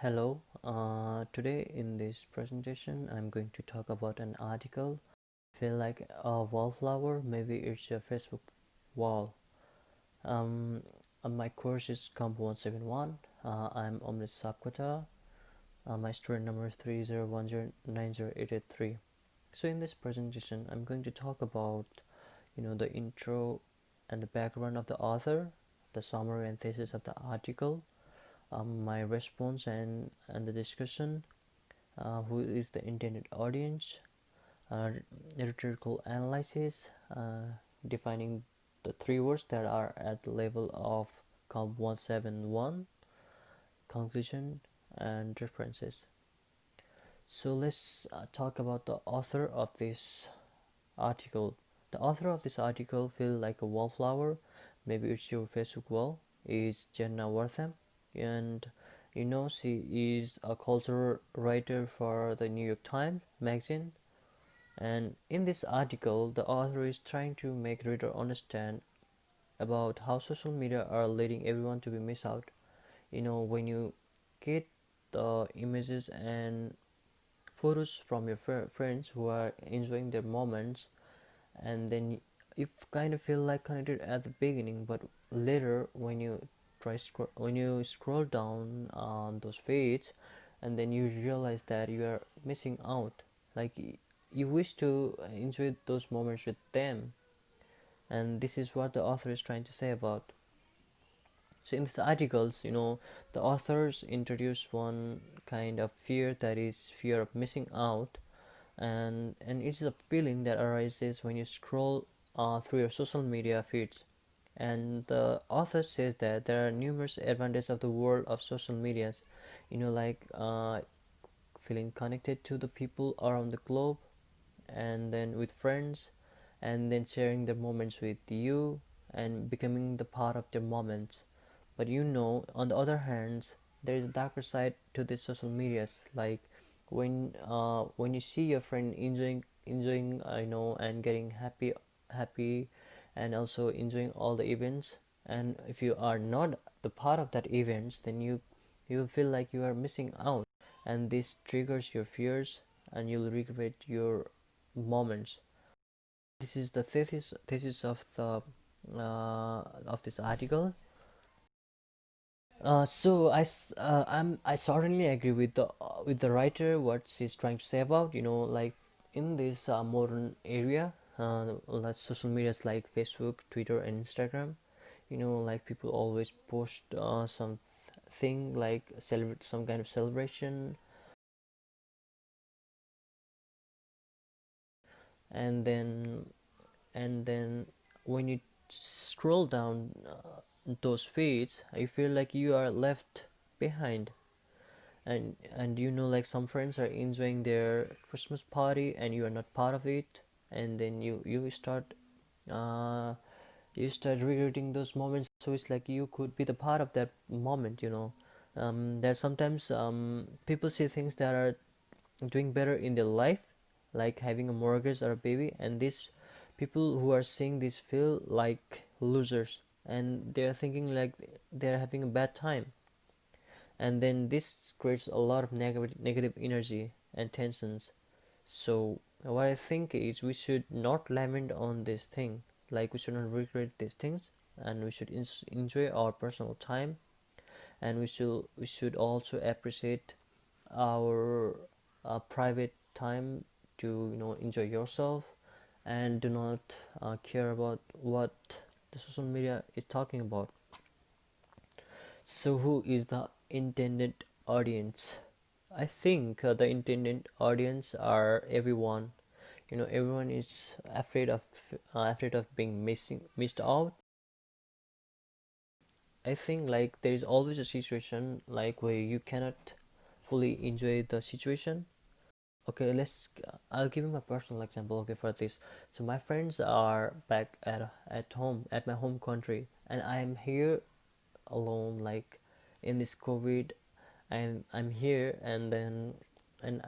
Hello, today in this presentation I'm going to talk about an article. Feel like a wallflower, maybe it's your Facebook wall. Um, my course is Comp 171. I'm Omrit Sapkota. My student number is 3010908883. So in this presentation I'm going to talk about the intro and the background of the author, the summary and thesis of the article, my response and the discussion, who is the intended audience, uh, rhetorical analysis, defining the three words that are at the level of Comp 171, conclusion, and references. So let's talk about the author of this article. The author of this article, Feel Like a Wallflower, maybe it's your Facebook wall, is Jenna Wortham, and she is a cultural writer for the New York Times magazine. And in this article, the author is trying to make reader understand about how social media are leading everyone to be miss out. When you get the images and photos from your friends who are enjoying their moments, and then you kind of feel like connected at the beginning, but later when you when you scroll down on those feeds, and then you realize that you are missing out, like you wish to enjoy those moments with them. And this is what the author is trying to say about. So in these articles, the authors introduce one kind of fear, that is fear of missing out. And it's a feeling that arises when you scroll through your social media feeds. And the author says that there are numerous advantages of the world of social medias, like feeling connected to the people around the globe, and then with friends, and then sharing their moments with you and becoming the part of their moments. But on the other hand, there is a darker side to these social medias, like when you see your friend enjoying and getting happy, and also enjoying all the events, and if you are not the part of that events, then you will feel like you are missing out, and this triggers your fears, and you'll regret your moments. This is the thesis of this article. I certainly agree with the writer, what she's trying to say about, like in this modern area, like social medias like Facebook, Twitter, and Instagram. Like people always post something like celebrate some kind of celebration, and then when you scroll down those feeds, I feel like you are left behind. And like some friends are enjoying their Christmas party and you are not part of it, and then uh you start regretting those moments. So it's like you could be the part of that moment. That sometimes people see things that are doing better in their life, like having a mortgage or a baby, and these people who are seeing this feel like losers, and they're thinking like they're having a bad time. And then this creates a lot of negative energy and tensions. So what I think is we should not lament on this thing, like we should not regret these things, and we should enjoy our personal time, and we should also appreciate our private time to enjoy yourself, and do not care about what the social media is talking about. So who is the intended audience? I think the intended audience are everyone. Everyone is afraid of being missed out. I think like there is always a situation like where you cannot fully enjoy the situation. Okay, I'll give you my personal example. Okay, for this, so my friends are back at home, at my home country, and I'm here alone, like in this COVID, and I'm here, and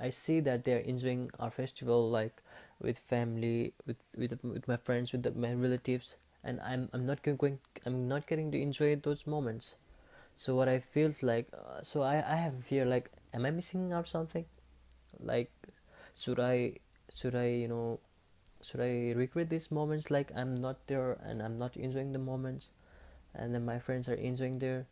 I see that they're enjoying our festival, like with family, with my friends, with my relatives, and I'm not going I'm not getting to enjoy those moments. So what I feels like, I have fear like, am I missing out something? Like, should I should I should I regret these moments, like I'm not there and I'm not enjoying the moments, and then my friends are enjoying there.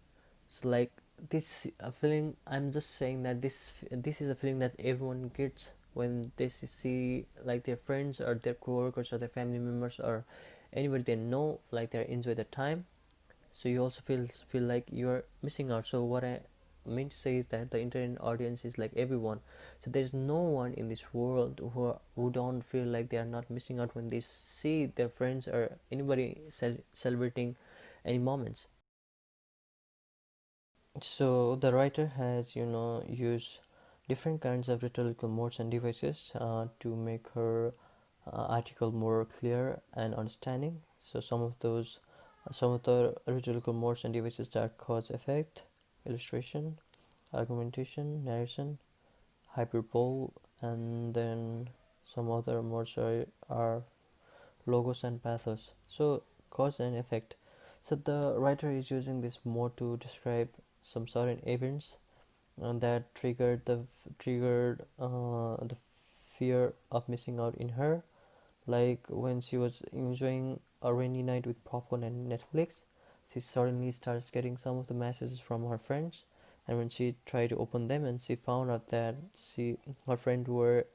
So like, this feeling, I'm just saying that this is a feeling that everyone gets when they see like their friends or their coworkers or their family members or anybody they know, like they're enjoy the time. So you also feel like you're missing out. So what I mean to say is that the internet audience is like everyone. So there's no one in this world who don't feel like they are not missing out when they see their friends or anybody celebrating any moments. So the writer has used different kinds of rhetorical modes and devices to make her article more clear and understanding. So some of the rhetorical modes and devices are cause effect, illustration, argumentation, narration, hyperbole, and then some other modes are logos and pathos. So cause and effect. So the writer is using this mode to describe some certain events that triggered the fear of missing out in her, like when she was enjoying a rainy night with popcorn and Netflix. She suddenly starts getting some of the messages from her friends, and when she tried to open them, and she found out that her friend were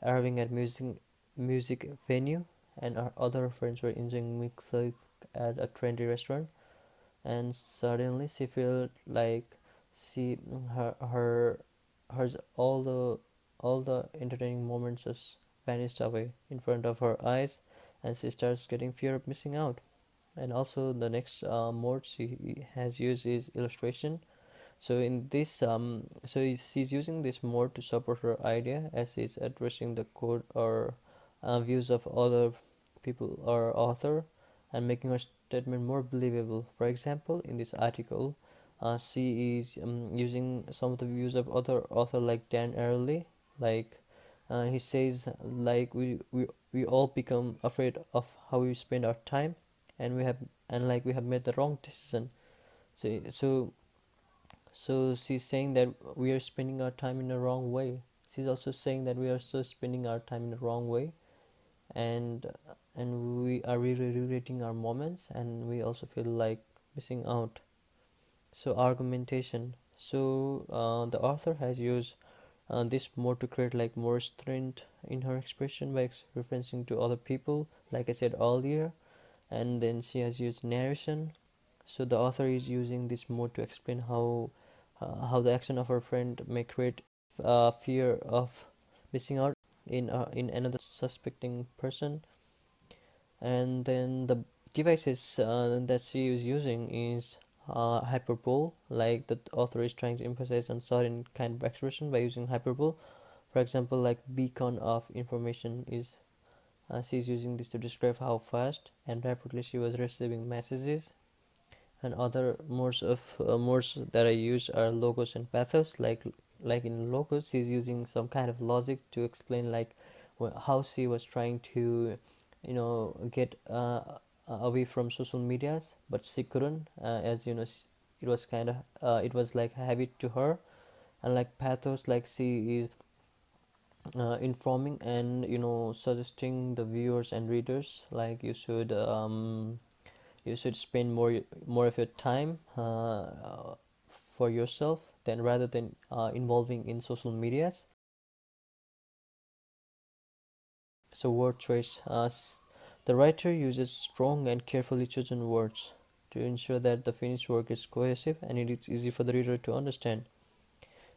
arriving at music venue, and her other friends were enjoying milkshake at a trendy restaurant. And suddenly she felt like she her her all the entertaining moments just vanished away in front of her eyes, and she starts getting fear of missing out. And also the next mode she has used is illustration. So in this she's using this mode to support her idea, as she's addressing the code or views of other people or author, and making her statement more believable. For example, in this article, she is using some of the views of other author like Dan Ariely. Like, he says like, we all become afraid of how we spend our time, and we have made the wrong decision. So so so she's saying that we are spending our time in the wrong way. She's also saying that we are so spending our time in the wrong way, and we are really regretting our moments, and we also feel like missing out. So argumentation. So the author has used this more to create like more strength in her expression by referencing to other people, like I said earlier. And then she has used narration. So the author is using this mode to explain how the action of her friend may create fear of missing out in another suspecting person. And then the devices that she is using is hyperbole, like the author is trying to emphasize on certain kind of expression by using hyperbole. For example, like beacon of information is she's using this to describe how fast and rapidly she was receiving messages. And other modes that I use are logos and pathos. Like in logos, she's using some kind of logic to explain like how she was trying to, get away from social medias, but she couldn't, as it was kind of it was like a habit to her. And like pathos, like she is informing and suggesting the viewers and readers like you should spend more of your time for yourself than rather than involving in social medias. So word choice. The writer uses strong and carefully chosen words to ensure that the finished work is cohesive and it is easy for the reader to understand.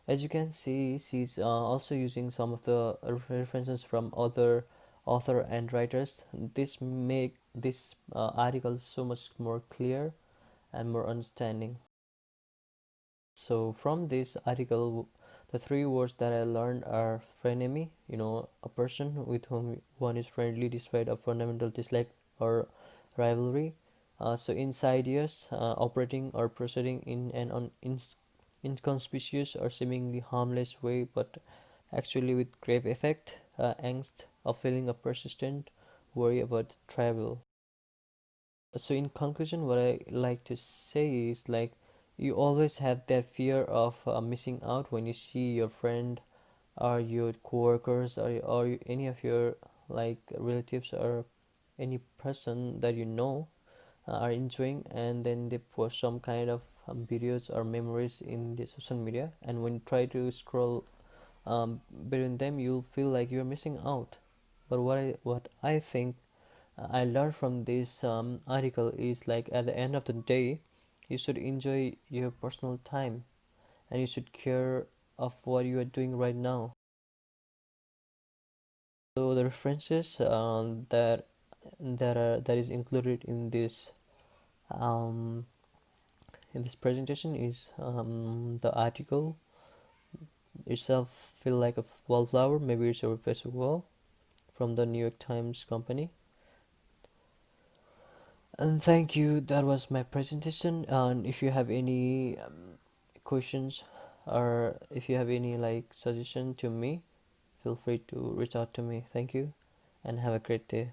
As you can see, she's also using some of the references from other author and writers. This make this article so much more clear and more understanding. So from this article, the three words that I learned are frenemy, a person with whom one is friendly despite a fundamental dislike or rivalry. So insidious, operating or proceeding in an inconspicuous or seemingly harmless way, but actually with grave effect. Angst, a feeling of persistent worry about travel. So in conclusion, what I like to say is like, you always have that fear of missing out when you see your friend or your coworkers or any of your like relatives or any person that you know are enjoying, and then they post some kind of videos or memories in the social media, and when you try to scroll between them, you feel like you're missing out. But what I think I learned from this article is like at the end of the day, you should enjoy your personal time and you should care of what you are doing right now. So the references that is included um, in this presentation is the article itself feel like a wallflower, maybe it's a reflexive wall from the New York Times company. And thank you. That was my presentation. And if you have any questions or if you have any like suggestion to me, feel free to reach out to me. Thank you and have a great day.